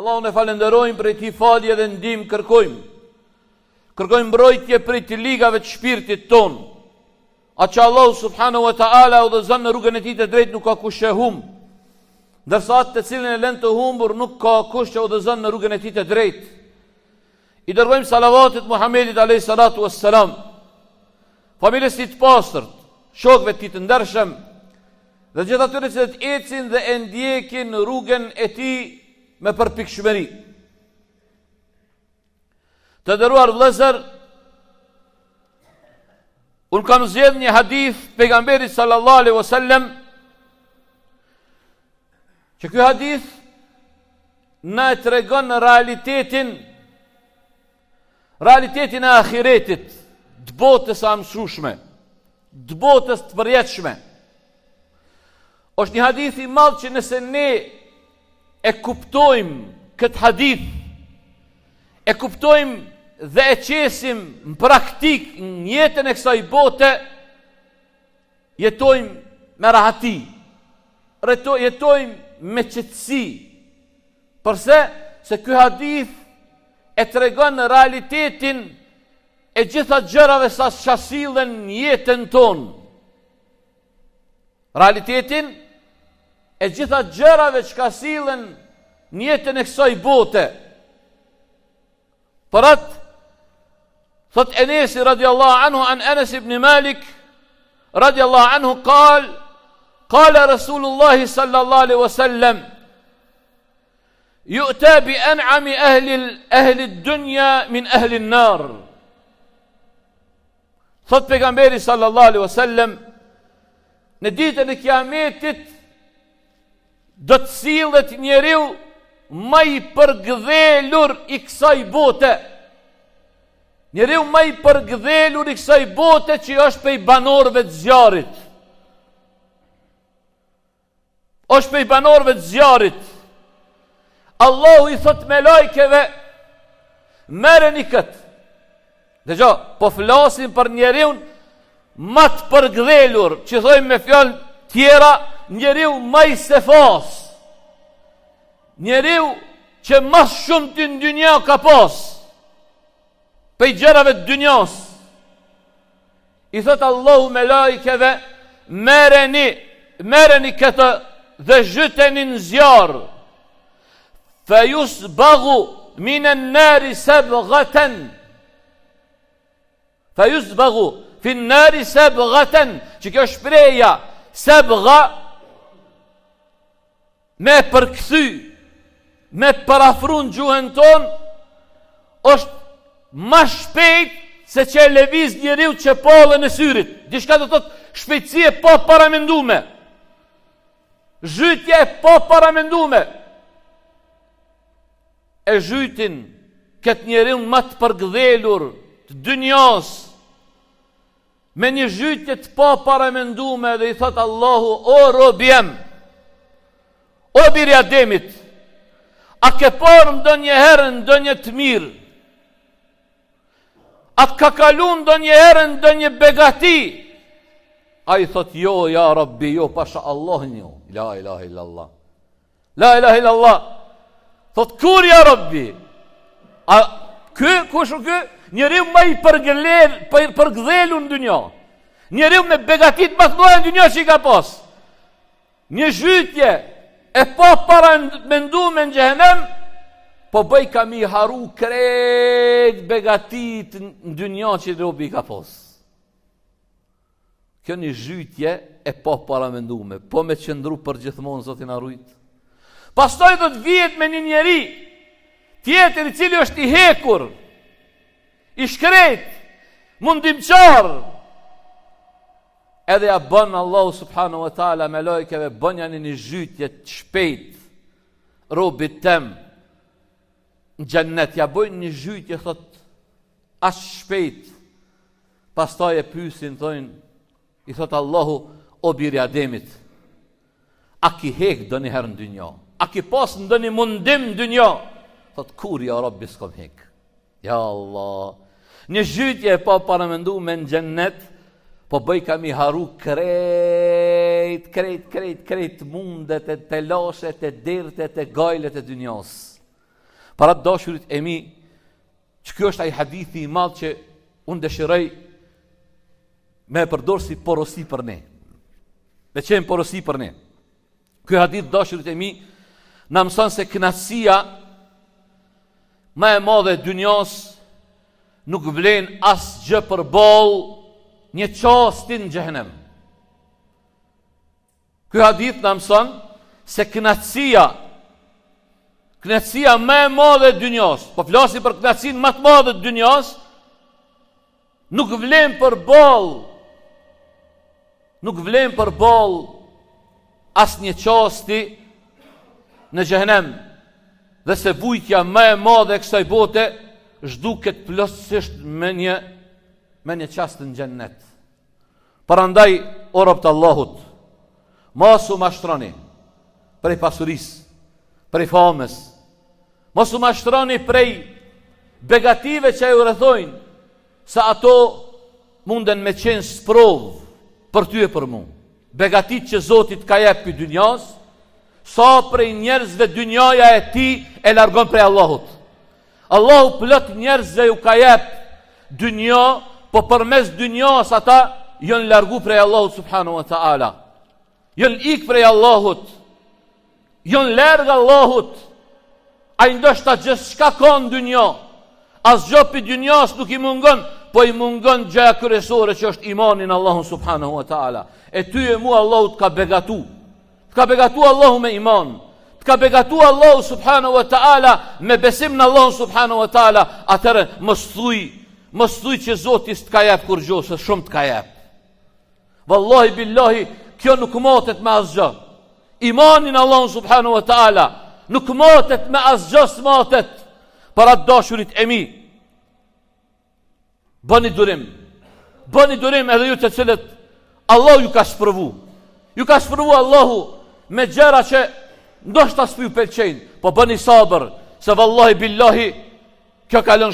Allahun e falenderojmë për ti falje dhe ndihmë kërkojmë. Kërkojmë mbrojtje prej të ligave të shpirtit ton. Atë që Allahu subhanahu wa ta'ala udhëzon në rrugën e tij të drejtë nuk ka kush që humb. Ndërsa atë të cilin e lën të humbur nuk ka kush që udhëzon në rrugën e tij të drejtë. I dërgojmë salavatet Muhammedit alayhi salatu wassalam, familjes së tij të pastërt, shokëve të tij të ndershëm dhe gjithë atyre që të ecin dhe e ndjekin rrugën e tij me përpikshmëri. Të nderuar vëllezër, unë kam zgjedhur një hadith pejgamberit sallallahu alaihi wasallam, që ky hadith na tregon realitetin e ahiretit, të botës së amshueshme, të botës të përjetshme. Është një hadith i madh që nëse ne e kuptojmë këtë hadith, e kuptojmë dhe e qesim në praktik në jetën e kësaj bote, jetojmë me rahati, jetojmë me qetësi. Përse? Se ky hadith e tregon në realitetin e gjitha gjërave sa sillen në jetën tonë. Realitetin e gjitha gjërave që ka sillen në jetën e kësaj bote. Për atë, thot Enesi radiallahu anhu, an Enes ibn Malik radiallahu anhu, qala Rasulullahi sallallahu alaihi wasallam, yu'ta bi an'ami ahli ad-dunya min ahli an-nar. Thot pejgamberi sallallahu alaihi wasallam, në ditën e Kiametit do të sillet njeriu më i përgdhelur i kësaj bote. Njeriu më i përgdhelur i kësaj bote që është prej banorëve të zjarrit. Është prej banorëve të zjarrit. Allahu i thot me lajkeve, merreni këtë. Dëgjoj, po flasim për njeriu më të përgdhelur, që thojmë me fjalë tjera, njeriu më i sefas. Njeriu që më shumë të në dynja ka pas, prej gjërave të dynjas. I thot Allahu me lajkeve, merreni këtë dhe zhyteni në zjarr. Fa yusbaghu min an-nari sabghatan. Fa yusbaghu fi an-nari sabghatan. Që kjo shpreha sabgha, me përkthy, me parafrun gjuhën ton, është ma shpejt se që e lëviz njeriu që pallën e syrit. Dishka do të thotë shpejtësi e pa paramendume, zhytje e pa paramendume. E zhytin këtë njeriu më të përgdhelur të dynjas me një zhytje të pa paramendume, dhe i thot Allahu, o robjem, o birë Ademit, a ke parë ndonjëherë ndonjë të mirë? A të ka kalu ndonjëherë ndonjë begati? A i thot, jo, ja Rabbi, jo, pasha Allahin jo. La ilaha illallah. La ilaha illallah. Thot, kur ja Rabbi? A kush u kë? Njeriu më i përgdhelur në dynja. Njeriu me begatit më të mëdha në dynja që i ka pas. Një zhytje e pa paramendume në xhehenem, po bëj kam i haru krejt begatit në dynja që robi ka pas. Kjo një zhytje e pa paramendume, po me qëndru për gjithmonë, Zotin arrujt. Pastaj do të vihet me një njeri tjetër i cili është i hekur, i shkret, mundimçar. Edhe ja bën Allahu subhanahu wa taala me lajkeve, bën janë një zhytje të shpejt robit tem në xhennet. Ja bën një zhytje, thot, as shpejt. Pastaj e pyesin, thonë, i thot Allahu, o biri Ademit, a ki hek doni herë në dynja? A ki pas ndonjë mundim në dynja? Thot, kur ja Rabbi s'kom hek. Ja Allah, një zhytje e pa paramendume në xhennet, po bëj kam i haru krejt mundet e telashet e dirtet e gajlet e dynjas. Para të dashurit e mi, që kjo është ai hadithi i madh që unë dëshiroj me përdorë si porosi për ne. Me qenë porosi për ne. Ky hadith, dashurit e mi, na mëson se kënaqësia më e madhe e dunjos nuk vlen asgjë përballë një çasti në xhehenem. Ky hadith na mëson se kënaqësia më e madhe e dunjos, po flasim për kënaqësinë më të madhe të dunjos, nuk vlen përballë asnjë çasti në xhehenem. Dhe se vujtja më e madhe e kësaj bote zhduket plotësisht me një çast në xhennet. Prandaj, o rob të Allahut, mos u mashtroni prej pasurisë, prej famës, mos u mashtroni prej begative që ju rrethojnë, sa ato munden me qenë sprovë për ty e për mu. Begatit që Zotit ka jep për dynjas, sa prej njerëzve dynjaja e ti e largon prej Allahut. Allahu plot njerëzve ju ka jep dynja, po përmes dynjas ata jën largu prej Allahut subhanahu wa ta'ala. Jën ik prej Allahut, jën larg Allahut. A i ndoshta gjithë shka ka në dynja, as gjë për dynjas nuk i mungon, po i mungon gjëja kryesore që është imani në Allahun subhanahu wa ta'ala. E ty e mu Allahu të ka begatu. Të ka begatu Allahu me iman. Të ka begatu Allahu subhanahu wa ta'ala me besim në Allahun subhanahu wa ta'ala. Atëre mos thuj që Zotis të ka jep kur gjo, se shumë të ka jep. Wallahi billahi, kjo nuk motet me asgjë. Imani në Allahun subhanahu wa ta'ala nuk motet me asgjë, s'motet. Para të dashurit e mi, bëni durim edhe ju të cilët Allahu ju ka shpërvu. Ju ka shpërvu Allahu me gjëra që ndoshta s'ju pëlqejnë, po bëni sabër, se vallahi billahi kjo kalon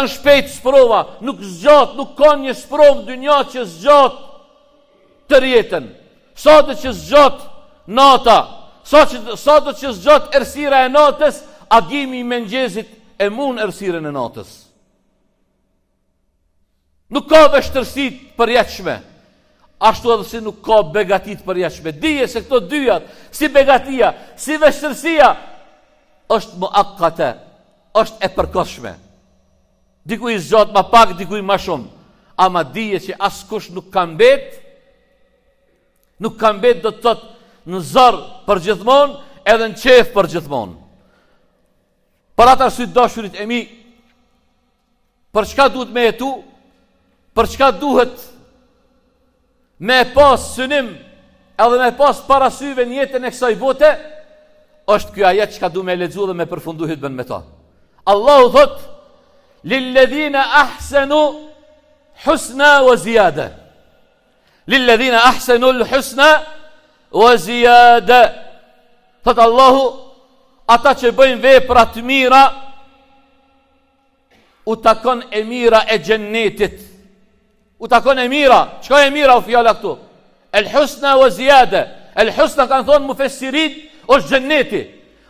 shpejt sprova, nuk zgjat, nuk ka një sprovë dynja që zgjat të rjetën. Sa do që zgjat nata, sa do që zgjat errësira e natës, agimi i mëngjesit e mun errësirën e natës. Nuk ka vështërsit përjetshme, ashtu edhe si nuk ka begatit përjetshme. Dije se këto dyjat, si begatia, si vështërsia, është muakkate, është e përkohshme. Dikuj zgjat ma pak, dikuj ma shumë. Ama dije që askush nuk ka mbet do të thotë në zor për gjithmonë, edhe në qef për gjithmonë. Për atë arsye dashurit e mi, për çka duhet me jetu, për çka duhet me pas synim edhe me pas parasyve në jetën e kësaj bote, është ky ajet çka duhet me lexuar dhe me përfundu hutbën me ta. Allahu thot: "Lilladhina ahsanu husna wa ziyada." Lilladhina ahsanu al-husna wa ziyada. Thot Allahu, ata që bëjnë vepra të mira, u takon e mira e xhennetit. U takon e mira. Çka e mira u fjala këtu? El husna wa ziyada. El husna kanë thonë mufessirit, është xhenneti.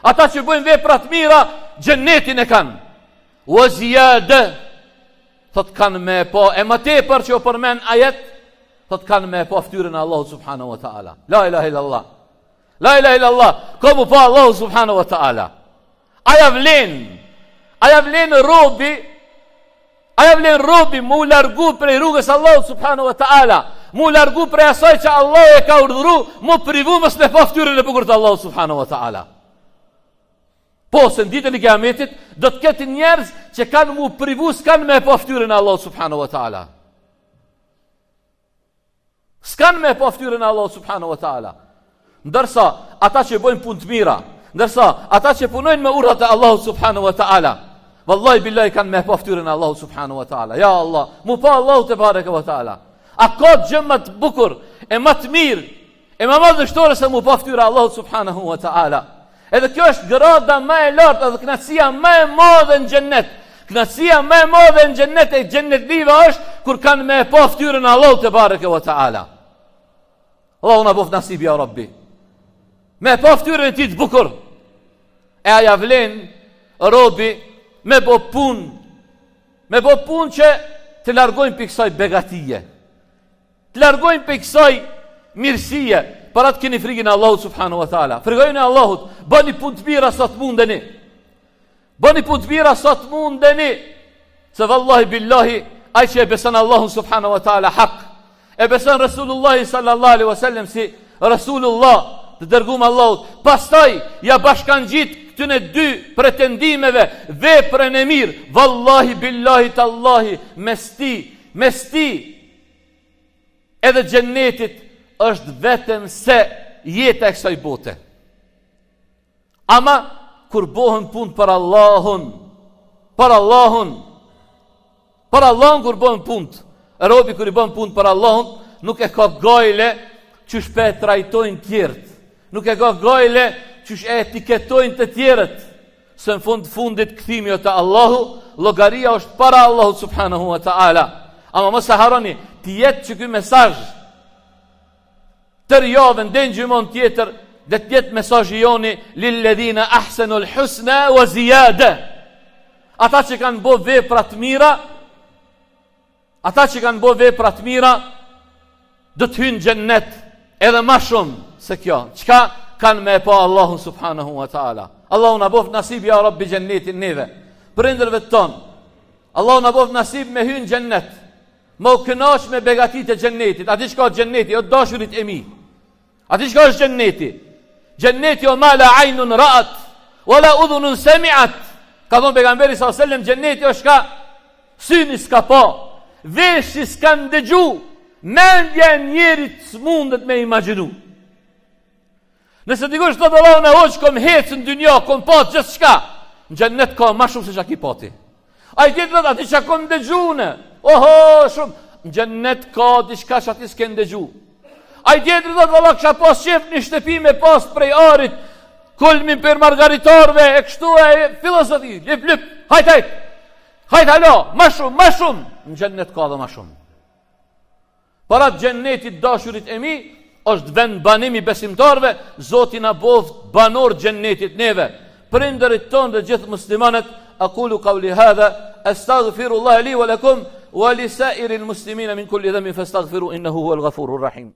Ata që bëjnë vepra të mira, xhennetin e kanë. Wa ziyada, thot kanë me pa, e më tepër që u përmend ajet, thot kanë me pa fytyrën e Allahut subhanahu wa taala. La ilaha illallah. La ilaha illallah. Komu pa Allahu subhanahu wa ta'ala. Aja vlen robi mu largu prej rrugës Allahu subhanahu wa ta'ala, mu largu prej asaj që Allah e ka urdhëru, mu privu mos me pa fytyrën e bukur të Allahu subhanahu wa ta'ala. Po, se në ditën e kiametit do të ketë njerëz që kanë mu privu, s'kan me pa fytyrën e Allahu subhanahu wa ta'ala. S'kan me pa fytyrën e Allahu subhanahu wa ta'ala. Ndërsa ata që bëjnë punë të mira, ndërsa ata që punojnë me urdhat e Allahut subhanahu wa ta'ala, vallahi billahi kanë me pa fytyrën e Allahut subhanahu wa ta'ala. Ya Allah, mu pa Allahu te bareke wa ta'ala. A ka gjë më të bukur e më të mirë e më madhështore se mu pa fytyrën e Allahut subhanahu wa ta'ala? Edhe kjo është grada më e lartë dhe kënaqësia më e madhe në xhennet. Kënaqësia më e madhe në xhennet e xhennetlive është kur kanë me pa fytyrën e Allahut te bareke wa ta'ala. Allahu na bof nasib ya Rabbi. Me pa fytyrën e tij të bukur. E aja vlen robi me bo pun që të largojnë për kësaj begatije, të largojnë për kësaj mirësie, para të keni frikën e Allahut subhanahu wa taala. Frikojnë e Allahut, bëni punë të mira sa të mundeni. Bëni punë të mira sa të mundeni. Se vallahi billahi, ai që e beson Allahun subhanahu wa taala hak, e beson Rasulullah sallallahu alaihi wasallam si Rasulullah, të dërguar Allahut, pastaj ja bashkangjit këtyne dy pretendimeve veprën e mirë, vallahi billahi tallahi, mes ti edhe xhennetit është vetëm se jeta e kësaj bote. Ama kur bohen punë për Allahun kur bohen punë, robi kur i bën punë për Allahun, nuk e ka gajle qysh pe trajtojnë tjerët, nuk e ka gajle qysh e etiketojnë të tjerët, se në fundit kthimi të Allahu, llogaria është para Allahu subhanahu wa ta'ala. Ama mos e harroni, të jetë që ky mesazh tër javën dhe në gjymon tjetër, dhe të jetë mesazhi joni lilladhina ahsanul husna wa ziyada. Ata që kanë bo vepra të mira, do të hynë xhennet edhe ma shumë se kjo. Çka kanë me pa Allahun subhanahu wa ta'ala. Allahu na bof nasib ja Rabbi xhennetin neve, prindërve tonë. Allahu na bof nasib me hynë xhennet, më u kënaq me begatitë e xhennetit. A di çka është xhenneti? O dashurit e mi. A di çka është xhenneti? Xhenneti o ma la aynun ra'at wala udhunun sami'at. Ka thënë pejgamberi sallallahu alajhi wasallam, xhenneti është ka syni s'ka pa, veshi s'ka ndëgju, mendja e njerit s'mundet me imagjinu. Nëse dikush thotë Allahu na hoq kom hecë në dynja, kom pa gjithçka, në xhennet ka më shumë se çka ki pati. Ai tjetër aty çka kom ndëgjune. Oho, shumë. Në xhennet ka diçka që aty s'ke ndëgju. Ai tjetër thotë valla kisha pas qef në shtëpi me pas prej arit, kulmin për margaritarve, e kështu e filozofi, lip, hajt, halo, ma shumë, në xhennet ka dhe ma shumë. Para xhennetit dashurit e mi, është vend banimi besimtarve, Zoti na boft banor xhennetit neve, prindërit tonë dhe gjithë muslimanët. Aqulu qawli hadha, astaghfirullaha li wa lakum wa li sa'iril muslimina min kulli dhanbin fastaghfiru innahu huwal ghafurur rahim.